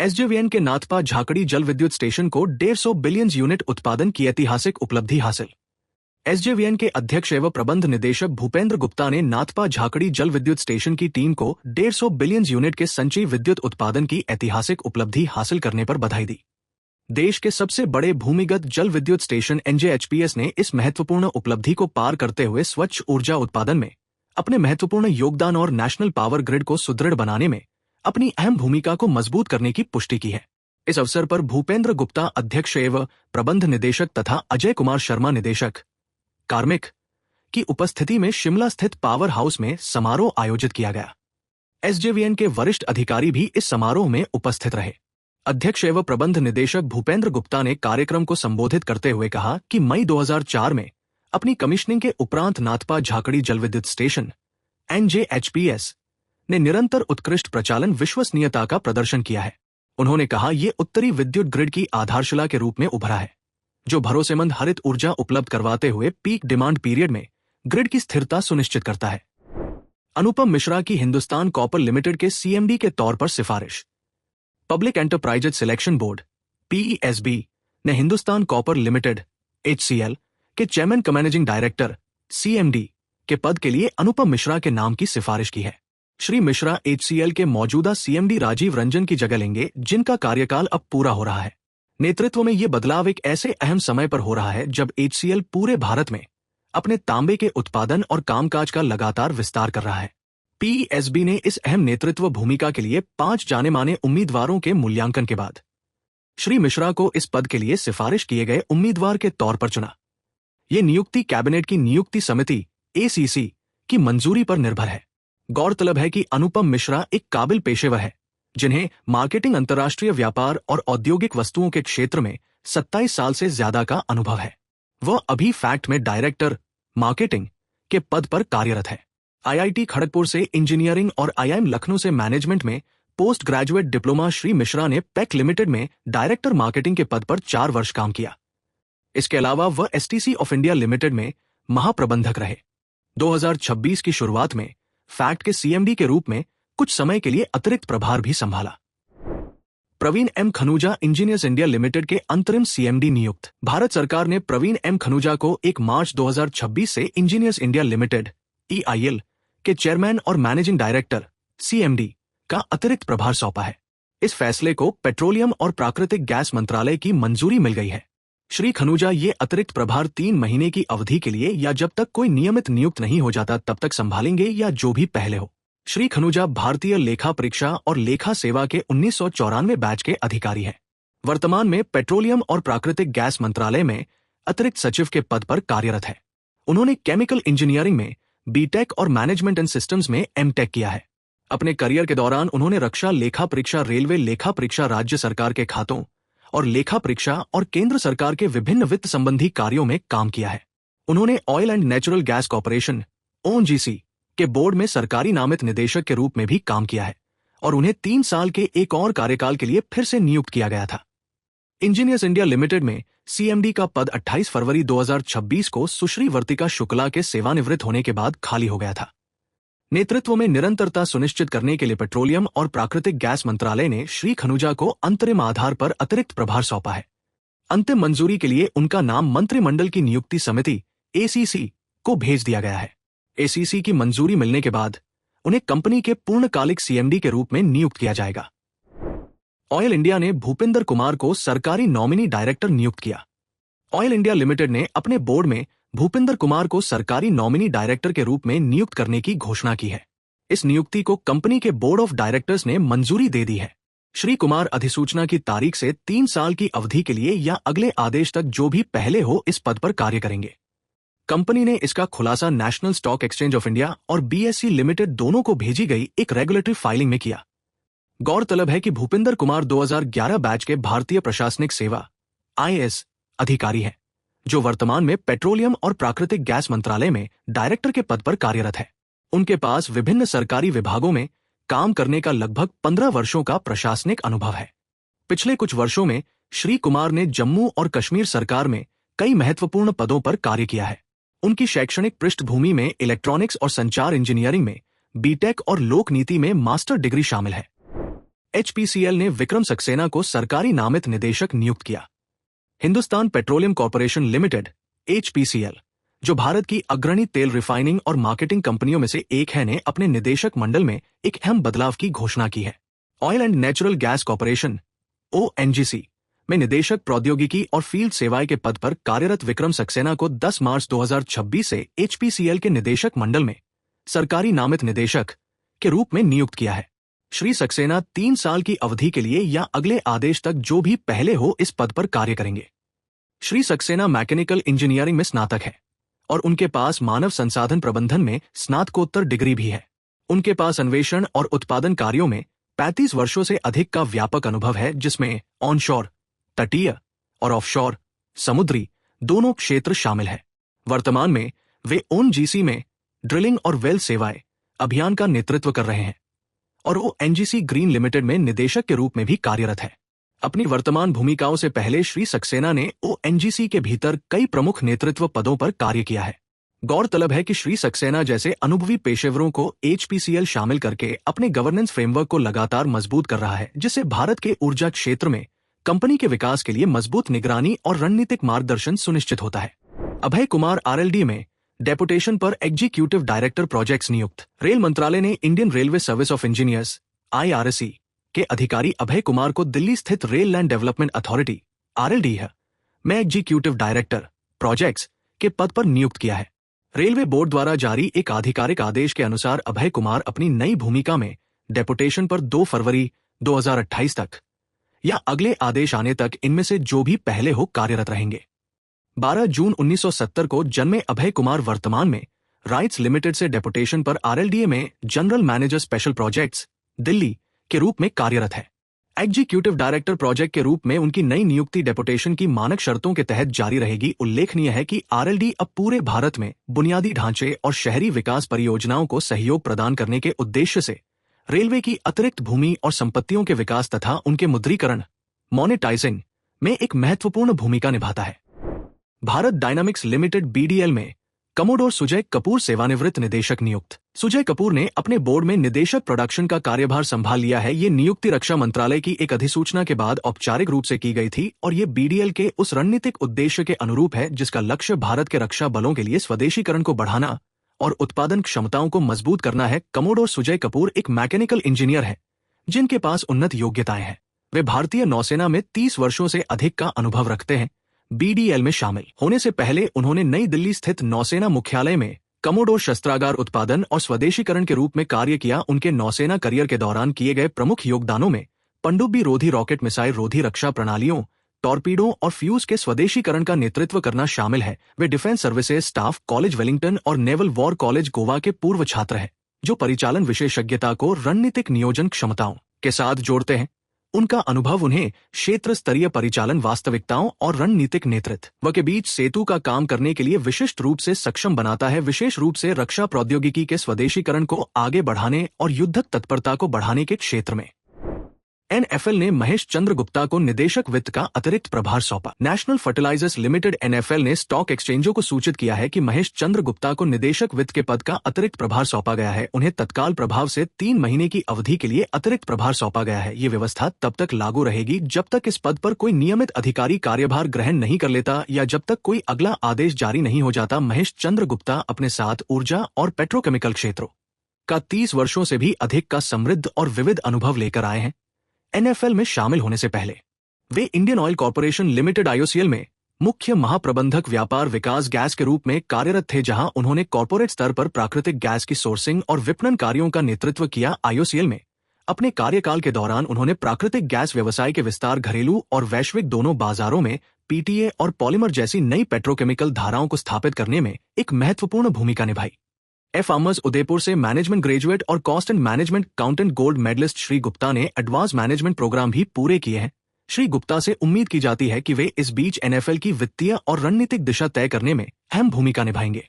SJVN के नाथपा झाकड़ी जल विद्युत स्टेशन को 150 बिलियन यूनिट उत्पादन की ऐतिहासिक उपलब्धि हासिल। एसजेवीएन के अध्यक्ष एवं प्रबंध निदेशक भूपेंद्र गुप्ता ने नाथपा झाकड़ी जल विद्युत स्टेशन की टीम को 150 बिलियन यूनिट के संचयी विद्युत उत्पादन की ऐतिहासिक उपलब्धि हासिल करने पर बधाई दी। देश के सबसे बड़े भूमिगत जल विद्युत स्टेशन एनजेएचपीएस ने इस महत्वपूर्ण उपलब्धि को पार करते हुए स्वच्छ ऊर्जा उत्पादन में अपने महत्वपूर्ण योगदान और नेशनल पावर ग्रिड को सुदृढ़ बनाने में अपनी अहम भूमिका को मजबूत करने की पुष्टि की है। इस अवसर पर भूपेंद्र गुप्ता अध्यक्ष एवं प्रबंध निदेशक तथा अजय कुमार शर्मा निदेशक कार्मिक की उपस्थिति में शिमला स्थित पावर हाउस में समारोह आयोजित किया गया। एसजेवीएन के वरिष्ठ अधिकारी भी इस समारोह में उपस्थित रहे। अध्यक्ष एवं प्रबंध निदेशक भूपेंद्र गुप्ता ने कार्यक्रम को संबोधित करते हुए कहा कि मई 2004 में अपनी कमिश्निंग के उपरांत नाथपा झाकड़ी जलविद्युत स्टेशन एनजेएचपीएस ने निरंतर उत्कृष्ट प्रचालन विश्वसनीयता का प्रदर्शन किया है। उन्होंने कहा ये उत्तरी विद्युत ग्रिड की आधारशिला के रूप में उभरा है, जो भरोसेमंद हरित ऊर्जा उपलब्ध करवाते हुए पीक डिमांड पीरियड में ग्रिड की स्थिरता सुनिश्चित करता है। अनुपम मिश्रा की हिंदुस्तान कॉपर लिमिटेड के सीएमडी के तौर पर सिफारिश। Public enterprises selection board PESB ने हिंदुस्तान कॉपर लिमिटेड एचसीएल के चेयरमैन मैनेजिंग डायरेक्टर सीएमडी के पद के लिए अनुपम मिश्रा के नाम की सिफारिश की है। श्री मिश्रा एचसीएल के मौजूदा सीएमडी राजीव रंजन की जगह लेंगे, जिनका कार्यकाल अब पूरा हो रहा है। नेतृत्व में ये बदलाव एक ऐसे अहम समय पर हो रहा है जब एचसीएल पूरे भारत में अपने तांबे के उत्पादन और कामकाज का लगातार विस्तार कर रहा है। पीईएसबी ने इस अहम नेतृत्व भूमिका के लिए 5 जाने माने उम्मीदवारों के मूल्यांकन के बाद श्री मिश्रा को इस पद के लिए सिफारिश किए गए उम्मीदवार के तौर पर चुना। ये नियुक्ति कैबिनेट की नियुक्ति समिति एसीसी की मंजूरी पर निर्भर है। गौरतलब है कि अनुपम मिश्रा एक काबिल पेशेवर है, जिन्हें मार्केटिंग, अंतर्राष्ट्रीय व्यापार और औद्योगिक वस्तुओं के क्षेत्र में 27 साल से ज्यादा का अनुभव है। वह अभी फैक्ट में डायरेक्टर मार्केटिंग के पद पर कार्यरत है। आईआईटी खड़गपुर से इंजीनियरिंग और आईआईएम लखनऊ से मैनेजमेंट में post graduate diploma Shri Mishra ने पेक लिमिटेड में डायरेक्टर मार्केटिंग के पद पर 4 वर्ष काम किया। इसके अलावा वह एसटीसी ऑफ इंडिया लिमिटेड में महाप्रबंधक रहे। 2026 की शुरुआत में फैक्ट के सीएमडी के रूप में कुछ समय के लिए अतिरिक्त प्रभार भी संभाला। Praveen M Khanuja engineers India limited के अंतरिम सीएमडी नियुक्त। भारत सरकार ने प्रवीण एम खनूजा को 1 मार्च 2026 से इंजीनियर्स इंडिया लिमिटेड ईआईएल के चेयरमैन और मैनेजिंग डायरेक्टर सीएमडी का अतिरिक्त प्रभार सौंपा है। इस फैसले को पेट्रोलियम और प्राकृतिक गैस मंत्रालय की मंजूरी मिल गई है। श्री खनूजा ये अतिरिक्त प्रभार 3 महीने की अवधि के लिए या जब तक कोई नियमित नियुक्त नहीं हो जाता तब तक संभालेंगे या जो भी पहले हो। श्री खनूजा भारतीय लेखा परीक्षा और लेखा सेवा के 1994 बैच के अधिकारी हैं। वर्तमान में पेट्रोलियम और प्राकृतिक गैस मंत्रालय में अतिरिक्त सचिव के पद पर कार्यरत है। उन्होंने केमिकल इंजीनियरिंग में बीटेक और मैनेजमेंट एंड सिस्टम्स में एमटेक किया है। अपने करियर के दौरान उन्होंने रक्षा लेखा परीक्षा, रेलवे लेखा परीक्षा, राज्य सरकार के खातों और लेखा परीक्षा और केंद्र सरकार के विभिन्न वित्त संबंधी कार्यों में काम किया है। उन्होंने oil and natural gas corporation ONGC के बोर्ड में सरकारी नामित निदेशक के रूप में भी काम किया है और उन्हें 3 साल के एक और कार्यकाल के लिए फिर से नियुक्त किया गया था। इंजीनियर्स इंडिया लिमिटेड में सीएमडी का पद 28 फरवरी 2026 को सुश्री वर्तिका शुक्ला के सेवानिवृत्त होने के बाद खाली हो गया था। नेतृत्व में निरंतरता सुनिश्चित करने के लिए पेट्रोलियम और प्राकृतिक गैस मंत्रालय ने श्री खनूजा को अंतरिम आधार पर अतिरिक्त प्रभार सौंपा है। अंतिम मंजूरी के लिए उनका नाम मंत्रिमंडल की नियुक्ति समिति एसीसी को भेज दिया गया है। एसीसी की मंजूरी मिलने के बाद उन्हें कंपनी के पूर्णकालिक सीएमडी के रूप में नियुक्त किया जाएगा। ऑयल इंडिया ने भूपिंदर कुमार को सरकारी नॉमिनी डायरेक्टर नियुक्त किया। ऑयल इंडिया लिमिटेड ने अपने बोर्ड में भूपिंदर कुमार को सरकारी नॉमिनी डायरेक्टर के रूप में नियुक्त करने की घोषणा की है। इस नियुक्ति को कंपनी के बोर्ड ऑफ डायरेक्टर्स ने मंजूरी दे दी है। श्री कुमार अधिसूचना की तारीख से 3 साल की अवधि के लिए या अगले आदेश तक जो भी पहले हो इस पद पर कार्य करेंगे। कंपनी ने इसका खुलासा national stock exchange of India और बीएसई लिमिटेड दोनों को भेजी गई एक रेगुलेटरी फाइलिंग में किया। गौरतलब है कि भूपिंदर कुमार 2011 बैच के भारतीय प्रशासनिक सेवा आईएएस अधिकारी हैं, जो वर्तमान में पेट्रोलियम और प्राकृतिक गैस मंत्रालय में डायरेक्टर के पद पर कार्यरत है। उनके पास विभिन्न सरकारी विभागों में काम करने का लगभग 15 वर्षों का प्रशासनिक अनुभव है। पिछले कुछ वर्षों में श्री कुमार ने जम्मू और कश्मीर सरकार में कई महत्वपूर्ण पदों पर कार्य किया है। उनकी शैक्षणिक पृष्ठभूमि में इलेक्ट्रॉनिक्स और संचार इंजीनियरिंग में बीटेक और लोक नीति में मास्टर डिग्री शामिल है। एचपीसीएल ने विक्रम सक्सेना को सरकारी नामित निदेशक नियुक्त किया। Hindustan petroleum corporation limited HPCL, जो भारत की अग्रणी तेल रिफाइनिंग और मार्केटिंग कंपनियों में से एक है, ने अपने निदेशक मंडल में एक अहम बदलाव की घोषणा की है। Oil and natural gas corporation ONGC में निदेशक प्रौद्योगिकी और फील्ड सेवाएं के पद पर कार्यरत विक्रम सक्सेना को 10 मार्च 2026 से एचपीसीएल के निदेशक मंडल में सरकारी नामित निदेशक के रूप में नियुक्त किया है। श्री सक्सेना 3 साल की अवधि के लिए या अगले आदेश तक जो भी पहले हो इस पद पर कार्य करेंगे। श्री सक्सेना मैकेनिकल इंजीनियरिंग में स्नातक है और उनके पास मानव संसाधन प्रबंधन में स्नातकोत्तर डिग्री भी है। उनके पास अन्वेषण और उत्पादन कार्यों में 35 वर्षों से अधिक का व्यापक अनुभव है, जिसमें ऑनशोर, तटीय और ऑफशोर, समुद्री दोनों क्षेत्र शामिल है। वर्तमान में वे ओएनजीसी में ड्रिलिंग और वेल सेवाएं अभियान का नेतृत्व कर रहे हैं और ओएनजीसी ग्रीन लिमिटेड में निदेशक के रूप में भी कार्यरत है। अपनी वर्तमान भूमिकाओं से पहले श्री सक्सेना ने ओएनजीसी के भीतर कई प्रमुख नेतृत्व पदों पर कार्य किया है। गौरतलब है कि श्री सक्सेना जैसे अनुभवी पेशेवरों को एचपीसीएल शामिल करके अपने गवर्नेंस फ्रेमवर्क को लगातार मजबूत कर रहा है, जिससे भारत के ऊर्जा क्षेत्र में कंपनी के विकास के लिए मजबूत निगरानी और रणनीतिक मार्गदर्शन सुनिश्चित होता है। अभय कुमार आरएलडी में डेपुटेशन पर एग्जीक्यूटिव डायरेक्टर प्रोजेक्ट्स नियुक्त। रेल मंत्रालय ने Indian railway service of engineers IRSE के अधिकारी अभय कुमार को दिल्ली स्थित rail land development authority RLD में एग्जीक्यूटिव डायरेक्टर प्रोजेक्ट्स के पद पर नियुक्त किया है। रेलवे बोर्ड द्वारा जारी एक आधिकारिक आदेश के अनुसार अभय कुमार अपनी नई भूमिका में डेपुटेशन पर 2 फरवरी 2028 तक या अगले आदेश आने तक इनमें से जो भी पहले हो कार्यरत रहेंगे। 12 जून 1970 को जन्मे अभय कुमार वर्तमान में राइट्स लिमिटेड से डेपुटेशन पर आरएलडीए में general manager special projects Delhi के रूप में कार्यरत है। एग्जीक्यूटिव डायरेक्टर प्रोजेक्ट के रूप में उनकी नई नियुक्ति डेपुटेशन की मानक शर्तों के तहत जारी रहेगी। उल्लेखनीय है कि आरएलडी अब पूरे भारत में बुनियादी ढांचे और शहरी विकास परियोजनाओं को सहयोग प्रदान करने के उद्देश्य से रेलवे की अतिरिक्त भूमि और संपत्तियों के विकास तथा उनके मुद्रीकरण मोनेटाइजिंग में एक महत्वपूर्ण भूमिका निभाता है। भारत डायनामिक्स लिमिटेड बीडीएल में कमोडोर सुजय कपूर सेवानिवृत्त निदेशक नियुक्त। सुजय कपूर ने अपने बोर्ड में निदेशक प्रोडक्शन का कार्यभार संभाल लिया है। ये नियुक्ति रक्षा मंत्रालय की एक अधिसूचना के बाद औपचारिक रूप से की गई थी और ये बीडीएल के उस रणनीतिक उद्देश्य के अनुरूप है जिसका लक्ष्य भारत के रक्षा बलों के लिए स्वदेशीकरण को बढ़ाना और उत्पादन क्षमताओं को मजबूत करना है। कमोडोर सुजय कपूर एक मैकेनिकल इंजीनियर है जिनके पास उन्नत योग्यताएं हैं। वे भारतीय नौसेना में 30 वर्षों से अधिक का अनुभव रखते हैं। बीडीएल में शामिल होने से पहले उन्होंने नई दिल्ली स्थित नौसेना मुख्यालय में कमोडोर शस्त्रागार उत्पादन और स्वदेशीकरण के रूप में कार्य किया। उनके नौसेना करियर के दौरान किए गए प्रमुख योगदानों में पनडुब्बी रोधी रॉकेट मिसाइल रोधी रक्षा प्रणालियों, टॉर्पीडो और फ्यूज के स्वदेशीकरण का नेतृत्व करना शामिल है। वे defence services staff college Wellington और नेवल वॉर कॉलेज गोवा के पूर्व छात्र हैं, जो परिचालन विशेषज्ञता को रणनीतिक नियोजन क्षमताओं के साथ जोड़ते हैं। उनका अनुभव उन्हें क्षेत्र स्तरीय परिचालन वास्तविकताओं और रणनीतिक नेतृत्व के बीच सेतु का काम करने के लिए विशिष्ट रूप से सक्षम बनाता है, विशेष रूप से रक्षा प्रौद्योगिकी के स्वदेशीकरण को आगे बढ़ाने और युद्धक तत्परता को बढ़ाने के क्षेत्र में। एनएफएल ने महेश चंद्र गुप्ता को निदेशक वित्त का अतिरिक्त प्रभार सौंपा। नेशनल फर्टिलाइजर्स लिमिटेड एनएफएल ने स्टॉक एक्सचेंजों को सूचित किया है कि महेश चंद्र गुप्ता को निदेशक वित्त के पद का अतिरिक्त प्रभार सौंपा गया है। उन्हें तत्काल प्रभाव से 3 महीने की अवधि के लिए अतिरिक्त प्रभार सौंपा गया है। ये व्यवस्था तब तक लागू रहेगी जब तक इस पद पर कोई नियमित अधिकारी कार्यभार ग्रहण नहीं कर लेता या जब तक कोई अगला आदेश जारी नहीं हो जाता। महेश चंद्र गुप्ता अपने साथ ऊर्जा और पेट्रोकेमिकल क्षेत्रों का 30 वर्षों से भी अधिक का समृद्ध और विविध अनुभव लेकर आए हैं। एनएफएल में शामिल होने से पहले वे Indian oil corporation limited IOCL में मुख्य महाप्रबंधक व्यापार विकास गैस के रूप में कार्यरत थे, जहां उन्होंने कॉर्पोरेट स्तर पर प्राकृतिक गैस की सोर्सिंग और विपणन कार्यों का नेतृत्व किया। आईओसीएल में अपने कार्यकाल के दौरान उन्होंने प्राकृतिक गैस व्यवसाय के विस्तार, घरेलू और वैश्विक दोनों बाजारों में पीटीए और पॉलीमर जैसी नई पेट्रोकेमिकल धाराओं को स्थापित करने में एक महत्वपूर्ण भूमिका निभाई। फार्मर्स उदयपुर से मैनेजमेंट ग्रेजुएट और cost and management accountant gold medallist Shri Gupta ने एडवांस मैनेजमेंट प्रोग्राम भी पूरे किए हैं। श्री गुप्ता से उम्मीद की जाती है कि वे इस बीच एनएफएल की वित्तीय और रणनीतिक दिशा तय करने में अहम भूमिका निभाएंगे।